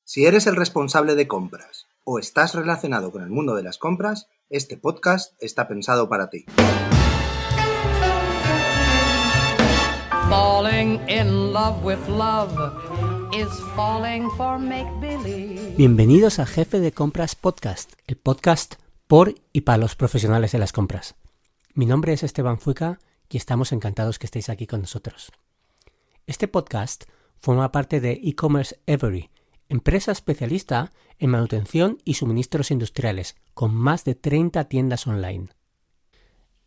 Si eres el responsable de compras o estás relacionado con el mundo de las compras, este podcast está pensado para ti. Falling in love with love is falling for make-believe. Bienvenidos a Jefe de Compras Podcast, el podcast por y para los profesionales de las compras. Mi nombre es Esteban Fuica y estamos encantados que estéis aquí con nosotros. Este podcast forma parte de E-Commerce Every, empresa especialista en manutención y suministros industriales, con más de 30 tiendas online.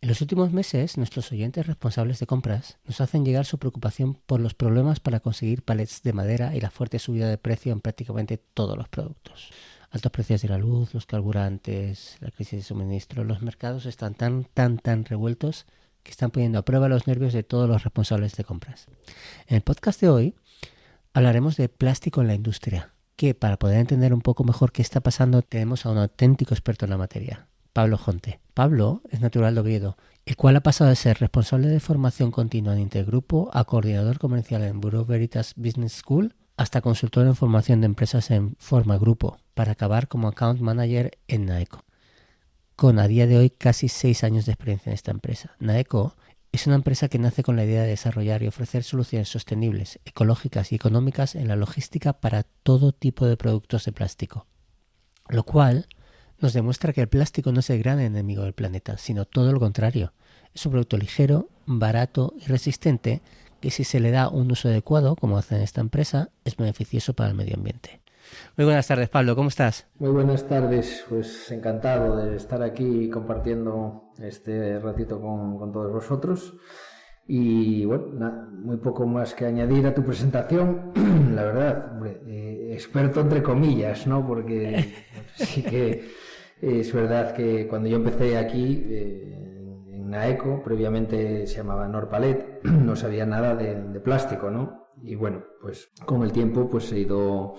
En los últimos meses, nuestros oyentes responsables de compras nos hacen llegar su preocupación por los problemas para conseguir palets de madera y la fuerte subida de precio en prácticamente todos los productos. Altos precios de la luz, los carburantes, la crisis de suministro, los mercados están tan revueltos que están poniendo a prueba los nervios de todos los responsables de compras. En el podcast de hoy hablaremos de plástico en la industria, que para poder entender un poco mejor qué está pasando tenemos a un auténtico experto en la materia, Pablo Jonte. Pablo es natural de Oviedo, el cual ha pasado de ser responsable de formación continua en Intergrupo a coordinador comercial en Bureau Veritas Business School hasta consultor en formación de empresas en Forma Grupo, para acabar como account manager en Naeco, con a día de hoy casi 6 años de experiencia en esta empresa. Naeco es una empresa que nace con la idea de desarrollar y ofrecer soluciones sostenibles, ecológicas y económicas en la logística para todo tipo de productos de plástico, lo cual nos demuestra que el plástico no es el gran enemigo del planeta, sino todo lo contrario. Es un producto ligero, barato y resistente que si se le da un uso adecuado, como hace en esta empresa, es beneficioso para el medio ambiente. Muy buenas tardes, Pablo, ¿cómo estás? Muy buenas tardes, pues encantado de estar aquí compartiendo este ratito con todos vosotros. Y bueno, muy poco más que añadir a tu presentación, la verdad, hombre, experto entre comillas, ¿no? Porque sí que es verdad que cuando yo empecé aquí en Naeco, previamente se llamaba Norpalet, no sabía nada de plástico, ¿no? Y bueno, pues con el tiempo pues he ido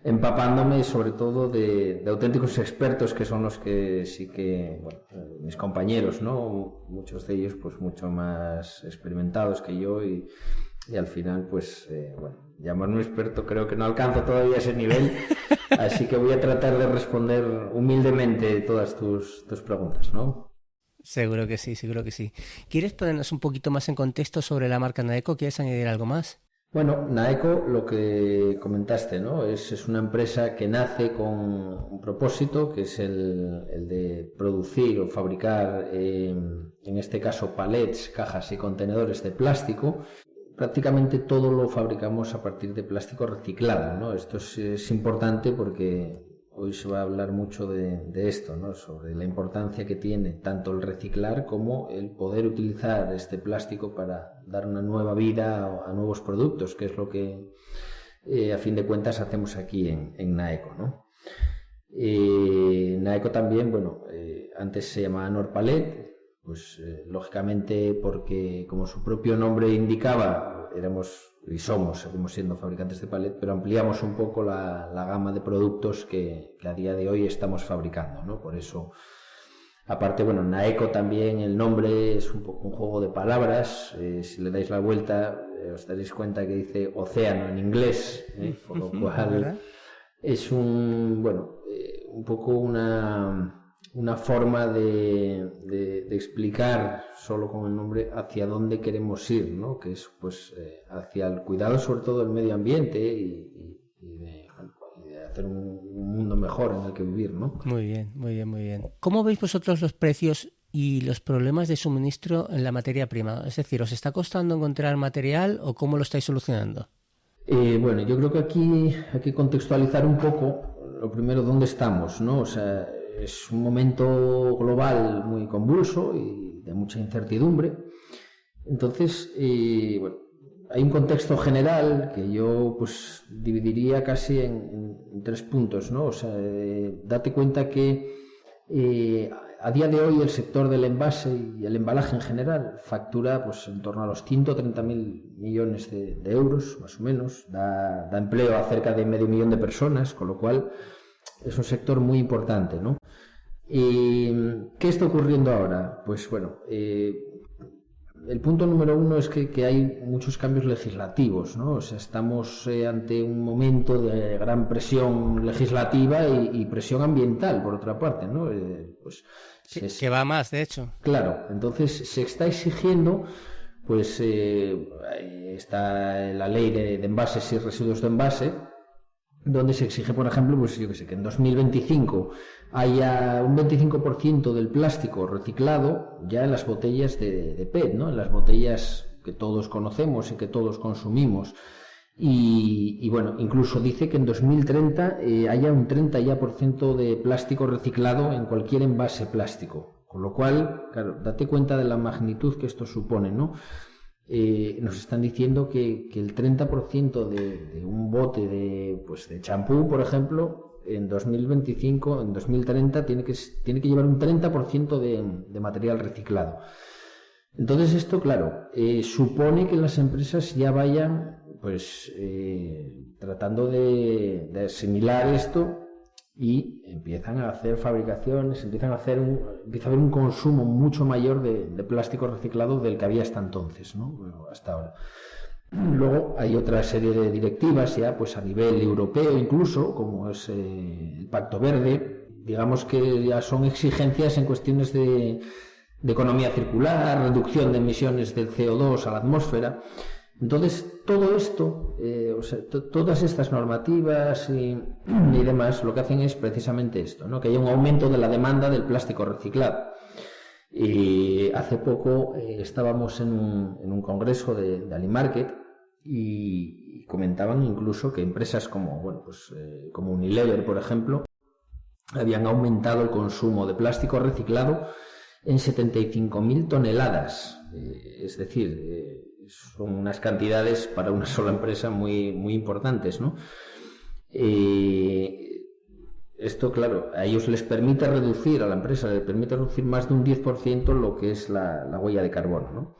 empapándome sobre todo de auténticos expertos que son los que sí que, bueno, mis compañeros, ¿no? Muchos de ellos pues mucho más experimentados que yo y al final pues, bueno, llamarme experto creo que no alcanzo todavía ese nivel, así que voy a tratar de responder humildemente todas tus preguntas, ¿no? Seguro que sí, seguro que sí. ¿Quieres ponernos un poquito más en contexto sobre la marca Naeco? ¿Quieres añadir algo más? Bueno, Naeco, lo que comentaste, ¿no? Es una empresa que nace con un propósito, que es el de producir o fabricar, en este caso, palets, cajas y contenedores de plástico. Prácticamente todo lo fabricamos a partir de plástico reciclado, ¿no? Esto es importante porque hoy se va a hablar mucho de esto, ¿no? Sobre la importancia que tiene tanto el reciclar como el poder utilizar este plástico para dar una nueva vida a nuevos productos, que es lo que a fin de cuentas hacemos aquí en Naeco, ¿no? Naeco también, bueno, antes se llamaba Norpalet, pues lógicamente porque como su propio nombre indicaba, seguimos siendo fabricantes de palet, pero ampliamos un poco la gama de productos que a día de hoy estamos fabricando, ¿no? Por eso, aparte, bueno, Naeco también, el nombre es un poco un juego de palabras, si le dais la vuelta os daréis cuenta que dice océano en inglés, por lo cual es un poco una forma de explicar solo con el nombre hacia dónde queremos ir, ¿no? Que es pues hacia el cuidado sobre todo del medio ambiente y de hacer un mundo mejor en el que vivir, ¿no? Muy bien, muy bien, muy bien. ¿Cómo veis vosotros los precios y los problemas de suministro en la materia prima? Es decir, ¿os está costando encontrar material o cómo lo estáis solucionando? Bueno, yo creo que aquí hay que contextualizar un poco, lo primero, dónde estamos, ¿no? O sea, es un momento global muy convulso y de mucha incertidumbre. Entonces, bueno, hay un contexto general que yo pues dividiría casi en 3 puntos, ¿no? O sea, date cuenta que a día de hoy el sector del envase y el embalaje en general factura pues en torno a los 130.000 millones de euros, más o menos. Da empleo a cerca de medio millón de personas, con lo cual es un sector muy importante, ¿no? ¿Qué está ocurriendo ahora? Pues bueno, el punto número uno es que hay muchos cambios legislativos, ¿no? O sea, estamos ante un momento de gran presión legislativa y presión ambiental, por otra parte, ¿no? Pues, que va más, de hecho. Claro, entonces se está exigiendo, pues está la ley de envases y residuos de envase, donde se exige, por ejemplo, pues yo que sé, que en 2025 haya un 25% del plástico reciclado ya en las botellas de PET, ¿no? En las botellas que todos conocemos y que todos consumimos. Y bueno, incluso dice que en 2030 haya un 30% de plástico reciclado en cualquier envase plástico. Con lo cual, claro, date cuenta de la magnitud que esto supone, ¿no? Nos están diciendo que el 30% de un bote de champú, por ejemplo, en 2025, en 2030 tiene que llevar un 30% de material reciclado. Entonces esto, claro, supone que las empresas ya vayan tratando de asimilar esto y empiezan a hacer fabricaciones, empieza a haber un consumo mucho mayor de plástico reciclado del que había hasta entonces, ¿no? Bueno, hasta ahora. Luego hay otra serie de directivas ya pues a nivel europeo incluso, como es el Pacto Verde, digamos que ya son exigencias en cuestiones de economía circular, reducción de emisiones del CO2 a la atmósfera. Entonces, todo esto, todas estas normativas y demás, lo que hacen es precisamente esto, ¿no? Que haya un aumento de la demanda del plástico reciclado. Y hace poco estábamos en un congreso de Alimarket y comentaban incluso que empresas como Unilever, por ejemplo, habían aumentado el consumo de plástico reciclado en 75.000 toneladas. Es decir, son unas cantidades para una sola empresa muy, muy importantes, ¿no? Esto, claro, a ellos les permite reducir, a la empresa les permite reducir más de un 10% lo que es la huella de carbono, ¿no?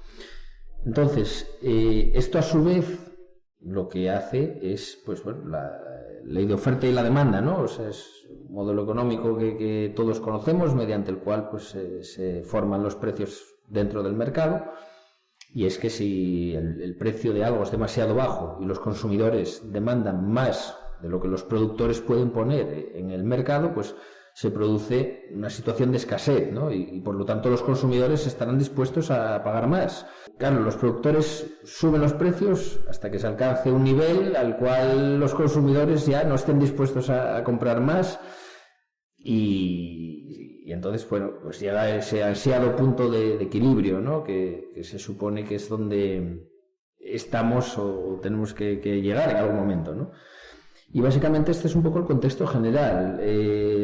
Entonces, esto a su vez lo que hace es, la ley de oferta y la demanda, ¿no? O sea, es un modelo económico que todos conocemos, mediante el cual se forman los precios dentro del mercado. Y es que si el precio de algo es demasiado bajo y los consumidores demandan más de lo que los productores pueden poner en el mercado, pues se produce una situación de escasez, ¿no? Y por lo tanto los consumidores estarán dispuestos a pagar más. Claro, los productores suben los precios hasta que se alcance un nivel al cual los consumidores ya no estén dispuestos a comprar más y entonces, bueno, pues llega ese ansiado punto de equilibrio, ¿no? Que se supone que es donde estamos o tenemos que llegar en algún momento, ¿no? Y básicamente este es un poco el contexto general.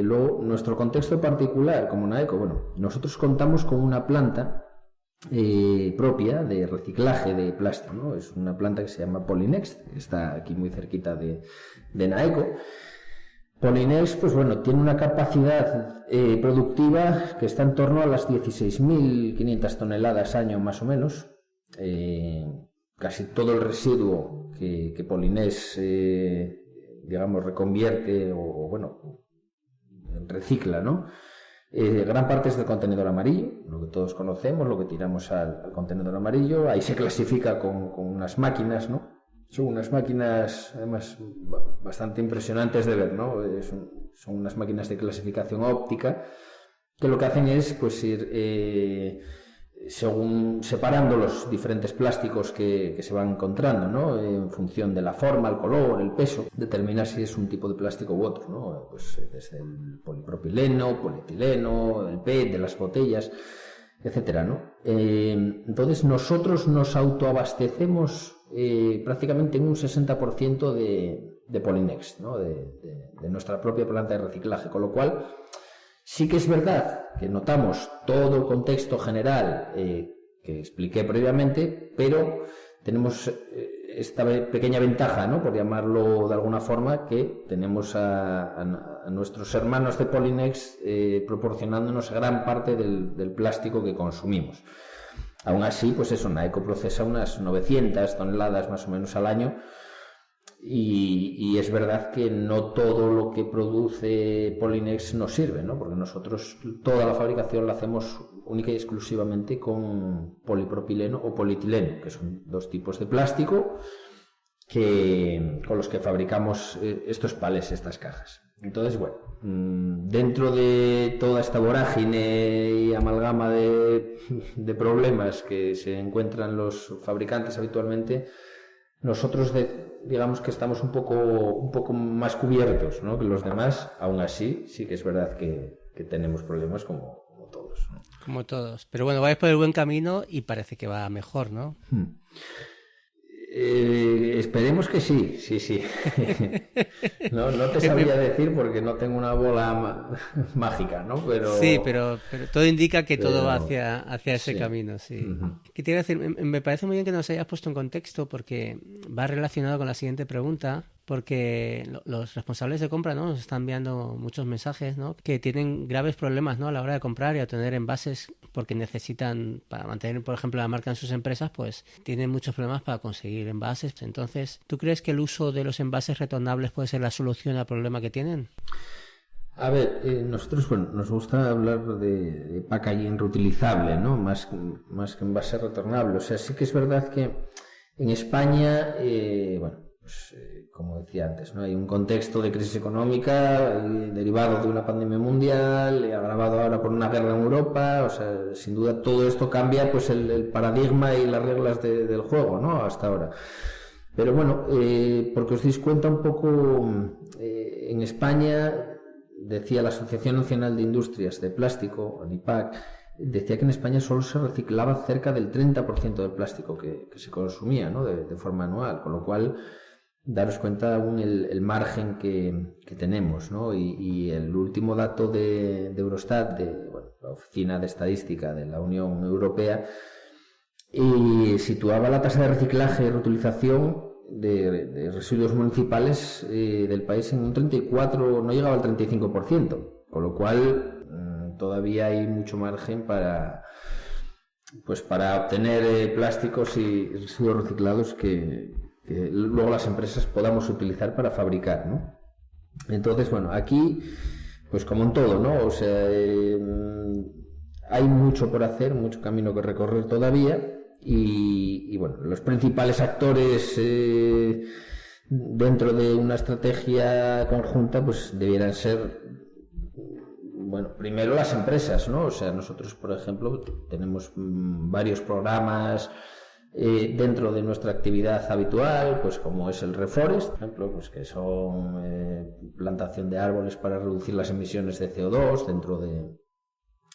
Luego, nuestro contexto particular, como Naeco, bueno, nosotros contamos con una planta propia de reciclaje de plástico, ¿no? Es una planta que se llama Polinext, que está aquí muy cerquita de Naeco. Polinext, pues bueno, tiene una capacidad productiva que está en torno a las 16.500 toneladas año más o menos. Casi todo el residuo que Polinext digamos reconvierte o recicla, ¿no? Gran parte es del contenedor amarillo, lo que todos conocemos, lo que tiramos al contenedor amarillo. Ahí se clasifica con unas máquinas, ¿no? Son unas máquinas, además, bastante impresionantes de ver, ¿no? Son unas máquinas de clasificación óptica que lo que hacen es, pues, ir según separando los diferentes plásticos que se van encontrando, ¿no? En función de la forma, el color, el peso, determina si es un tipo de plástico u otro, ¿no? Pues desde el polipropileno, polietileno, el PET de las botellas, etcétera, ¿no? Entonces nosotros nos autoabastecemos prácticamente en un 60% de Polinext, ¿no? de nuestra propia planta de reciclaje, con lo cual sí que es verdad que notamos todo el contexto general que expliqué previamente, pero tenemos esta pequeña ventaja, ¿no? Por llamarlo de alguna forma, que tenemos a nuestros hermanos de Polinext proporcionándonos gran parte del plástico que consumimos. Aún así, pues eso, Naeco procesa unas 900 toneladas más o menos al año y es verdad que no todo lo que produce Polinext nos sirve, ¿no? Porque nosotros toda la fabricación la hacemos única y exclusivamente con polipropileno o polietileno, que son dos tipos de plástico con los que fabricamos estos palés, estas cajas. Entonces, bueno, dentro de toda esta vorágine y amalgama de problemas que se encuentran los fabricantes habitualmente, nosotros digamos que estamos un poco más cubiertos, ¿no?, que los demás. Aún así, sí que es verdad que tenemos problemas como todos, ¿no? Como todos. Pero bueno, vais por el buen camino y parece que va mejor, ¿no? Esperemos que sí. No te sabría decir porque no tengo una bola mágica, ¿no? Sí, pero todo indica que todo va hacia ese camino, sí. Uh-huh. ¿Qué te iba a decir? Me parece muy bien que nos hayas puesto en contexto porque va relacionado con la siguiente pregunta, porque los responsables de compra, ¿no?, nos están enviando muchos mensajes, ¿no?, que tienen graves problemas, ¿no?, a la hora de comprar y obtener envases porque necesitan, para mantener, por ejemplo, la marca en sus empresas, pues tienen muchos problemas para conseguir envases. Entonces, ¿tú crees que el uso de los envases retornables puede ser la solución al problema que tienen? A ver, nosotros, bueno, nos gusta hablar de packaging reutilizable, ¿no?, más que envase retornable. O sea, sí que es verdad que en España, como decía antes, ¿no?, hay un contexto de crisis económica derivado de una pandemia mundial, agravado ahora por una guerra en Europa. O sea, sin duda todo esto cambia pues el paradigma y las reglas del juego, ¿no?, hasta ahora. Pero bueno, porque os deis cuenta un poco, en España, decía la Asociación Nacional de Industrias de Plástico, ANIPAC, decía que en España solo se reciclaba cerca del 30% del plástico que se consumía, ¿no?, de forma anual, con lo cual daros cuenta aún el margen que tenemos, ¿no? Y el último dato de Eurostat, la Oficina de Estadística de la Unión Europea, situaba la tasa de reciclaje y reutilización de residuos municipales del país en un 34%, no llegaba al 35%, con lo cual todavía hay mucho margen para obtener plásticos y residuos reciclados que luego las empresas podamos utilizar para fabricar, ¿no? Entonces, bueno, aquí, pues como en todo, ¿no?, o sea, hay mucho por hacer, mucho camino que recorrer todavía, y bueno, los principales actores dentro de una estrategia conjunta pues debieran ser, bueno, primero las empresas, ¿no? O sea, nosotros, por ejemplo, tenemos varios programas dentro de nuestra actividad habitual, pues como es el Reforest, por ejemplo, pues que son plantación de árboles para reducir las emisiones de CO2 dentro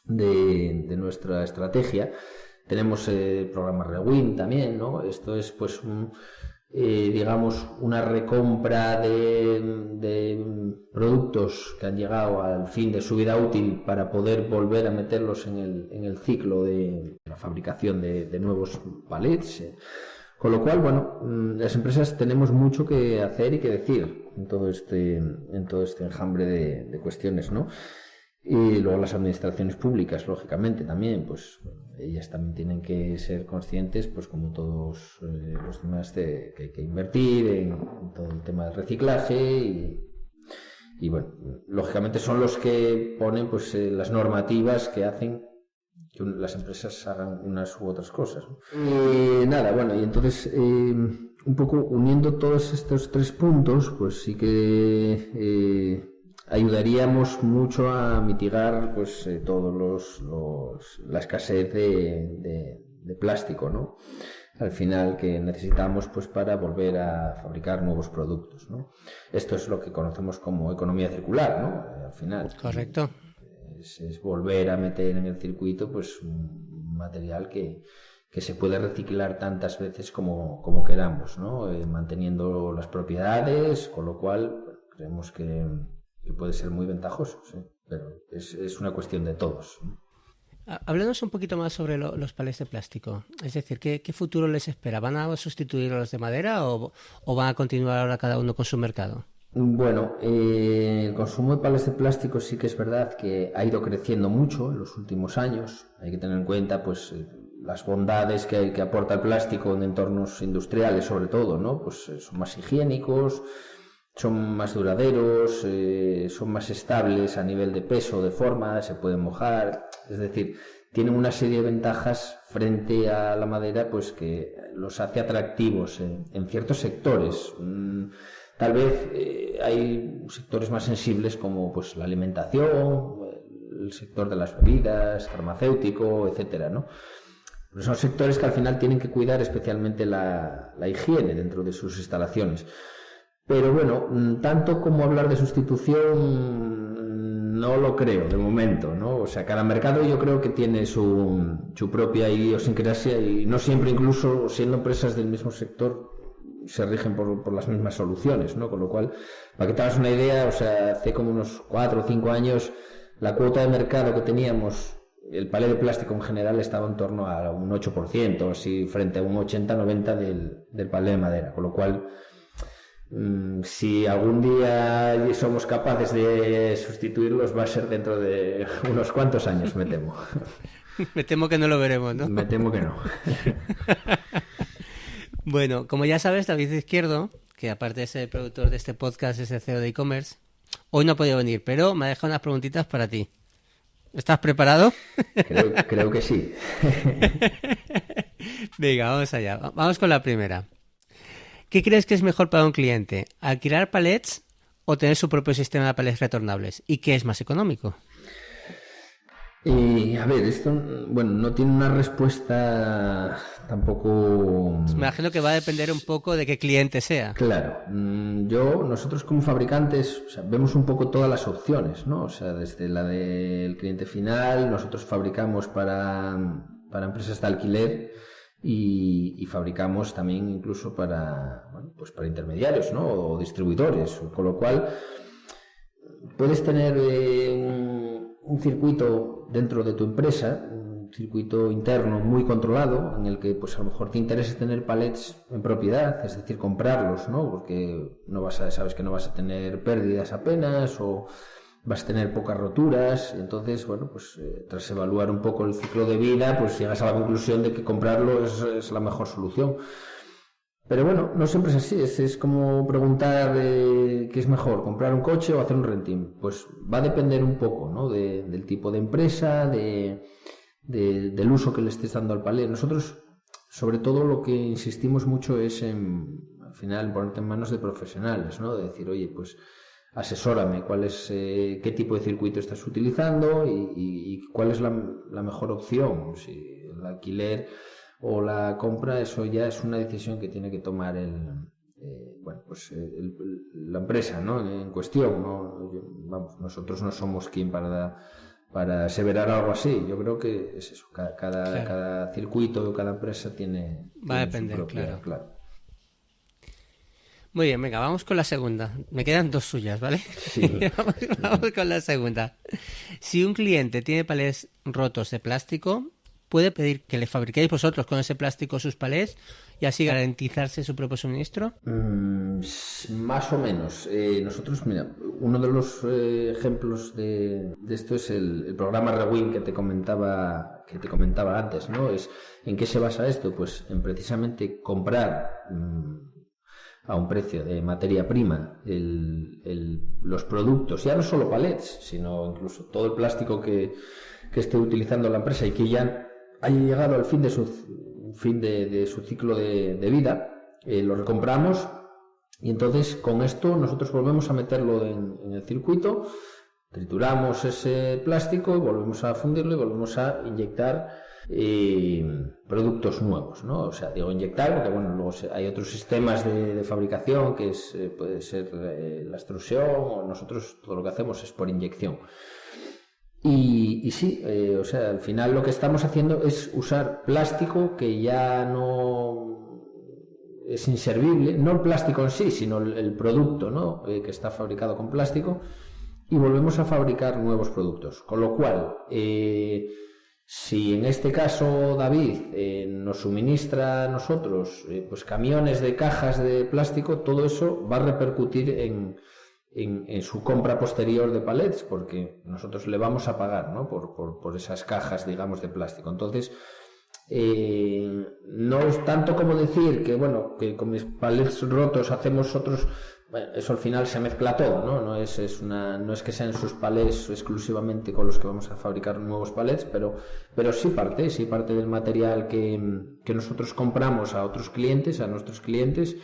de nuestra estrategia. Tenemos el programa Rewind también, ¿no? Esto es pues digamos una recompra de productos que han llegado al fin de su vida útil para poder volver a meterlos en el ciclo de la fabricación de nuevos palets. Con lo cual, bueno, las empresas tenemos mucho que hacer y que decir en todo este enjambre de cuestiones, ¿no? Y luego las administraciones públicas, lógicamente, también, pues ellas también tienen que ser conscientes, pues como todos los demás, que hay que invertir en todo el tema del reciclaje y bueno, lógicamente son los que ponen pues las normativas que hacen que las empresas hagan unas u otras cosas, ¿no? Nada, bueno, y entonces un poco uniendo todos estos tres puntos, pues sí que ayudaríamos mucho a mitigar pues todos la escasez de plástico, ¿no?, al final, que necesitamos pues para volver a fabricar nuevos productos, ¿no? Esto es lo que conocemos como economía circular, ¿no? Al final. Correcto. Es volver a meter en el circuito pues un material que se puede reciclar tantas veces como queramos, ¿no? Manteniendo las propiedades, con lo cual creemos que puede ser muy ventajoso, sí, pero es una cuestión de todos. Háblanos un poquito más sobre los palés de plástico. Es decir, ¿qué futuro les espera? ¿Van a sustituir a los de madera o van a continuar ahora cada uno con su mercado? Bueno, el consumo de palés de plástico sí que es verdad que ha ido creciendo mucho en los últimos años. Hay que tener en cuenta pues las bondades que aporta el plástico en entornos industriales, sobre todo, ¿no? Pues son más higiénicos, son más duraderos, son más estables a nivel de peso, de forma, se pueden mojar. Es decir, tienen una serie de ventajas frente a la madera, pues que los hace atractivos en ciertos sectores. Tal vez hay sectores más sensibles como pues la alimentación, el sector de las bebidas, farmacéutico, etcétera, ¿no? Pero son sectores que al final tienen que cuidar especialmente la higiene dentro de sus instalaciones. Pero bueno, tanto como hablar de sustitución, no lo creo de momento, ¿no? O sea, cada mercado yo creo que tiene su propia idiosincrasia y no siempre, incluso siendo empresas del mismo sector, se rigen por las mismas soluciones, ¿no? Con lo cual, para que te hagas una idea, o sea, hace como unos 4 o 5 años, la cuota de mercado que teníamos, el palé de plástico en general estaba en torno a un 8%, así, frente a un 80-90% del palé de madera, con lo cual, si algún día somos capaces de sustituirlos, va a ser dentro de unos cuantos años, me temo. Me temo que no lo veremos, ¿no? Me temo que no. Bueno, como ya sabes, David Izquierdo, que aparte de ser productor de este podcast, es el CEO de e-commerce, hoy no ha podido venir, pero me ha dejado unas preguntitas para ti. ¿Estás preparado? Creo que sí. Venga, vamos allá. Vamos con la primera. ¿Qué crees que es mejor para un cliente? ¿Alquilar palets o tener su propio sistema de palets retornables? ¿Y qué es más económico? A ver, esto, bueno, no tiene una respuesta tampoco... Me imagino que va a depender un poco de qué cliente sea. Claro, nosotros como fabricantes, o sea, vemos un poco todas las opciones, ¿no? O sea, desde la del cliente final, nosotros fabricamos para empresas de alquiler y fabricamos también incluso para, bueno, pues para intermediarios, ¿no? O distribuidores, con lo cual puedes tener un circuito dentro de tu empresa, un circuito interno muy controlado, en el que pues a lo mejor te interesa tener palets en propiedad, es decir, comprarlos, ¿no? Porque sabes que no vas a tener pérdidas apenas o vas a tener pocas roturas. Entonces, bueno, pues tras evaluar un poco el ciclo de vida, pues llegas a la conclusión de que comprarlo es la mejor solución. Pero bueno, no siempre es así. Es como preguntar qué es mejor, comprar un coche o hacer un renting. Pues va a depender un poco, ¿no? del tipo de empresa, del uso que le estés dando al palé. Nosotros, sobre todo, lo que insistimos mucho es al final, ponerte en manos de profesionales, ¿no? De decir, oye, pues asesórame qué tipo de circuito estás utilizando y cuál es la mejor opción. Si el alquiler o la compra, eso ya es una decisión que tiene que tomar la empresa, ¿no? En cuestión, ¿no? Nosotros no somos quien para aseverar algo así. Yo creo que es eso. Cada circuito o cada empresa tiene Va a depender, su propia, claro. Muy bien, venga, vamos con la segunda. Me quedan 2 suyas, ¿vale? Sí. Vamos con la segunda. Si un cliente tiene palés rotos de plástico, ¿puede pedir que le fabriquéis vosotros con ese plástico sus palés y así garantizarse su propio suministro? Más o menos. Nosotros, mira, uno de los ejemplos de esto es el programa Rewind que te comentaba antes, ¿no? ¿En qué se basa esto? Pues en precisamente comprar a un precio de materia prima los productos, ya no solo palets, sino incluso todo el plástico que esté utilizando la empresa y que ya haya llegado al fin de su ciclo de vida, lo recompramos y entonces con esto nosotros volvemos a meterlo en el circuito, trituramos ese plástico, volvemos a fundirlo y volvemos a inyectar productos nuevos, ¿no? O sea, digo inyectar porque bueno, luego hay otros sistemas de fabricación que puede ser la extrusión, o nosotros todo lo que hacemos es por inyección. Y sí, o sea, al final lo que estamos haciendo es usar plástico que ya no es inservible, no el plástico en sí, sino el producto, ¿no? Que está fabricado con plástico, y volvemos a fabricar nuevos productos. Con lo cual, si en este caso David nos suministra a nosotros pues camiones de cajas de plástico, todo eso va a repercutir en su compra posterior de palets, porque nosotros le vamos a pagar, ¿no? por esas cajas, digamos, de plástico. Entonces, no es tanto como decir que, bueno, que con mis palets rotos hacemos otros bueno, eso al final se mezcla todo, ¿no? No es que sean sus palets exclusivamente con los que vamos a fabricar nuevos palets, pero sí parte del material que nosotros compramos a otros clientes, a nuestros clientes,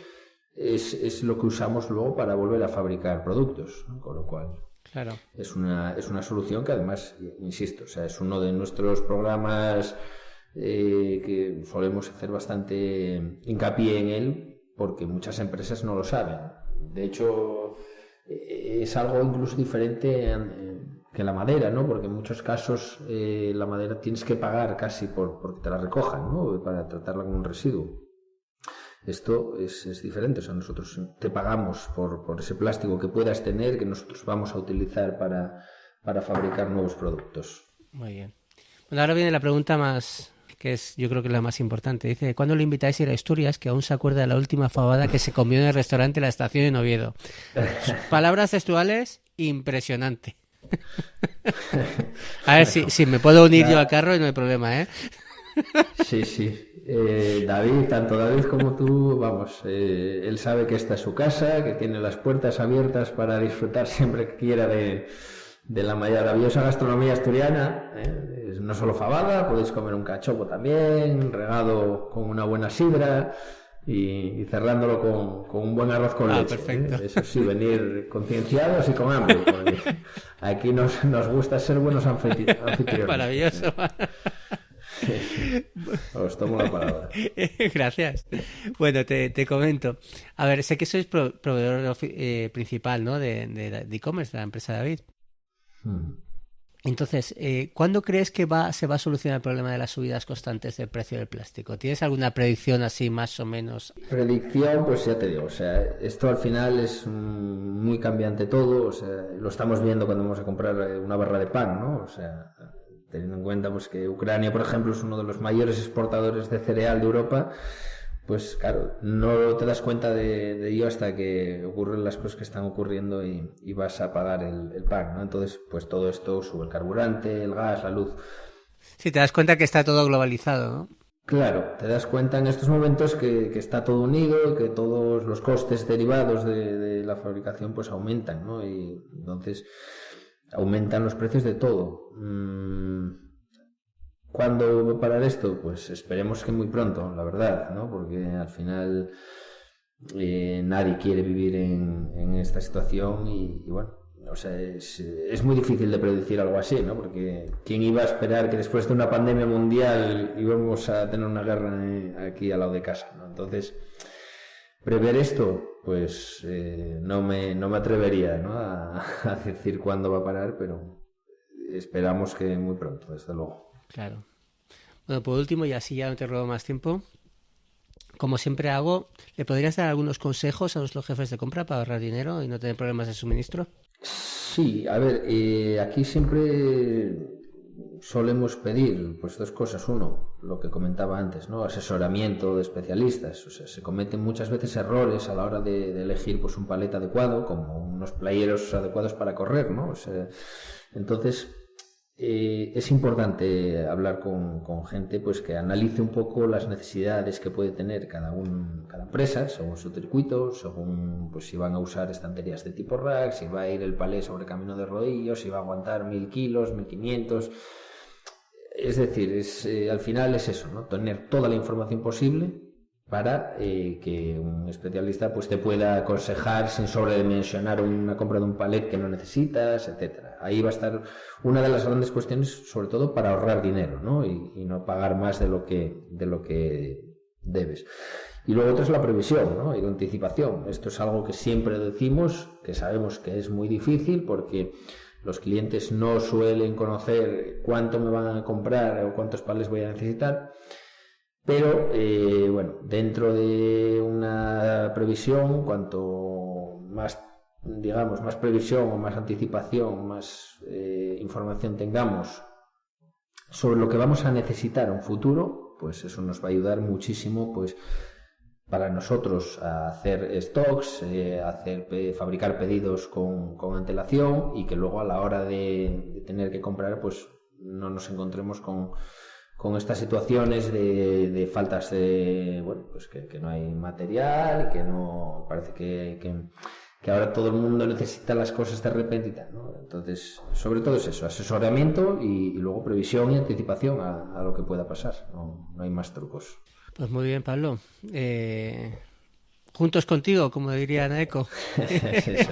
es lo que usamos luego para volver a fabricar productos, ¿no? Con lo cual Claro. es una solución que además, insisto, o sea, es uno de nuestros programas que solemos hacer bastante hincapié en él, porque muchas empresas no lo saben. De hecho, es algo incluso diferente que la madera, ¿no? Porque en muchos casos la madera tienes que pagar casi porque te la recojan, ¿no? Para tratarla como un residuo. Esto es diferente, o sea, nosotros te pagamos por ese plástico que puedas tener, que nosotros vamos a utilizar para fabricar nuevos productos. Muy bien. Bueno, ahora viene la pregunta más, que es, yo creo que la más importante. Dice, ¿cuándo le invitáis a ir a Asturias, que aún se acuerda de la última fabada que se comió en el restaurante La Estación en Oviedo? Palabras textuales, impresionante. A ver, si me puedo unir yo al carro y no hay problema, ¿eh? Sí. David, tanto David como tú, vamos, él sabe que esta es su casa, que tiene las puertas abiertas para disfrutar siempre que quiera de la maravillosa gastronomía asturiana. No solo fabada, podéis comer un cachopo también, regado con una buena sidra y cerrándolo con un buen arroz con leche. Perfecto. Eso sí, venir concienciados y con hambre, porque aquí nos gusta ser buenos anfitriones. Maravilloso. Os tomo la palabra. Gracias. Bueno, te comento. A ver, sé que sois proveedor principal, ¿no? de e-commerce de la empresa David. Entonces, ¿cuándo crees que se va a solucionar el problema de las subidas constantes del precio del plástico? ¿Tienes alguna predicción así más o menos? Predicción, pues ya te digo, o sea, esto al final es muy cambiante todo, o sea, lo estamos viendo cuando vamos a comprar una barra de pan, ¿no? O sea, teniendo en cuenta pues que Ucrania, por ejemplo, es uno de los mayores exportadores de cereal de Europa, pues claro, no te das cuenta de ello hasta que ocurren las cosas que están ocurriendo y vas a pagar el pan, ¿no? Entonces, pues todo esto sube el carburante, el gas, la luz. Sí, te das cuenta que está todo globalizado, ¿no? Claro, te das cuenta en estos momentos que está todo unido, que todos los costes derivados de la fabricación pues aumentan, ¿no? Y entonces aumentan los precios de todo. ¿Cuándo va a parar esto? Pues esperemos que muy pronto, la verdad, ¿no? Porque al final nadie quiere vivir en esta situación y bueno, o sea, es muy difícil de predecir algo así, ¿no? Porque ¿quién iba a esperar que después de una pandemia mundial íbamos a tener una guerra aquí al lado de casa, ¿no? Entonces, prever esto, pues no me atrevería, ¿no? a decir cuándo va a parar, pero esperamos que muy pronto, desde luego. Claro. Bueno, por último, y así ya no te robo más tiempo, como siempre hago, ¿le podrías dar algunos consejos a nuestros jefes de compra para ahorrar dinero y no tener problemas de suministro? Sí, a ver, aquí siempre solemos pedir pues dos cosas. Uno, lo que comentaba antes, ¿no? Asesoramiento de especialistas. O sea, se cometen muchas veces errores a la hora de elegir pues un palet adecuado, como unos playeros adecuados para correr, ¿no? O sea, entonces es importante hablar con gente pues que analice un poco las necesidades que puede tener cada empresa según su circuito, según pues si van a usar estanterías de tipo rack, si va a ir el palé sobre camino de rodillos, si va a aguantar 1000 kilos, 1500. Es decir, al final es eso, ¿no? Tener toda la información posible para que un especialista pues te pueda aconsejar sin sobredimensionar una compra de un palet que no necesitas, etcétera. Ahí va a estar una de las grandes cuestiones, sobre todo para ahorrar dinero, ¿no? Y no pagar más de lo que debes. Y luego otra es la previsión, ¿no? Y la anticipación. Esto es algo que siempre decimos, que sabemos que es muy difícil porque los clientes no suelen conocer cuánto me van a comprar o cuántos palets voy a necesitar. Pero, bueno, dentro de una previsión, cuanto más, digamos, más previsión o más anticipación, más información tengamos sobre lo que vamos a necesitar en un futuro, pues eso nos va a ayudar muchísimo, pues, para nosotros a hacer stocks, fabricar pedidos con antelación y que luego a la hora de tener que comprar, pues, no nos encontremos con estas situaciones de faltas de, bueno, pues que no hay material, que no parece que que ahora todo el mundo necesita las cosas de repente y tal, ¿no? Entonces, sobre todo es eso, asesoramiento y luego previsión y anticipación a lo que pueda pasar. No hay más trucos. Pues muy bien, Pablo. Juntos contigo, como diría Naeko. Eso.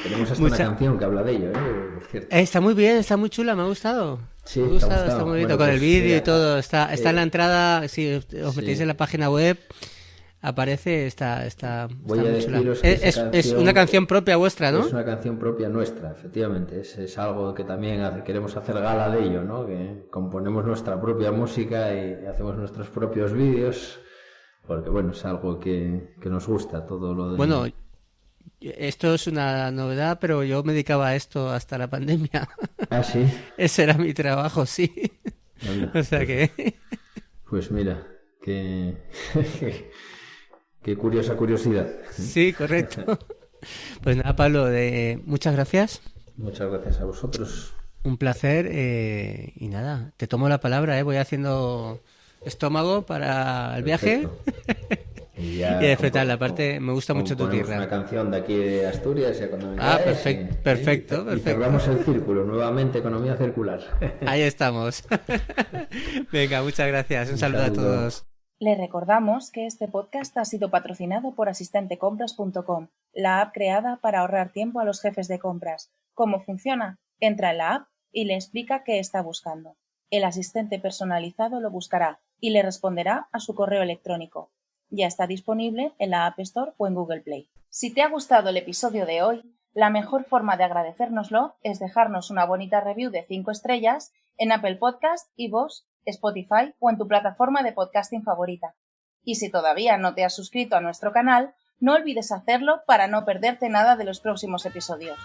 Tenemos hasta una canción que habla de ello, por cierto. Está muy bien, está muy chula, me ha gustado. Sí, me ha gustado, está muy bonito, con el vídeo y todo. Está en la entrada, si os metéis en la página web, aparece, está Voy muy a chula. deciros que Es una canción propia vuestra, ¿no? Es una canción propia nuestra, efectivamente. Es algo que también queremos hacer gala de ello, ¿no? Que componemos nuestra propia música y hacemos nuestros propios vídeos, porque bueno, es algo que nos gusta todo lo de... Bueno, esto es una novedad, pero yo me dedicaba a esto hasta la pandemia. ¿Ah, sí? Ese era mi trabajo, sí. Anda, o sea que... Pues mira, qué curiosa curiosidad. Sí, correcto. Pues nada, Pablo, muchas gracias. Muchas gracias a vosotros. Un placer y nada, te tomo la palabra, voy haciendo estómago para el viaje y disfrutar la parte. Me gusta mucho tu tierra. Una canción de aquí de Asturias. Perfecto. Y cerramos el círculo, nuevamente economía circular. Ahí estamos. Venga, muchas gracias. Un saludo a todos. Les recordamos que este podcast ha sido patrocinado por asistentecompras.com, la app creada para ahorrar tiempo a los jefes de compras. ¿Cómo funciona? Entra en la app y le explica qué está buscando. El asistente personalizado lo buscará y le responderá a su correo electrónico. Ya está disponible en la App Store o en Google Play. Si te ha gustado el episodio de hoy, la mejor forma de agradecérnoslo es dejarnos una bonita review de 5 estrellas en Apple Podcast, iVoox, Spotify o en tu plataforma de podcasting favorita. Y si todavía no te has suscrito a nuestro canal, no olvides hacerlo para no perderte nada de los próximos episodios.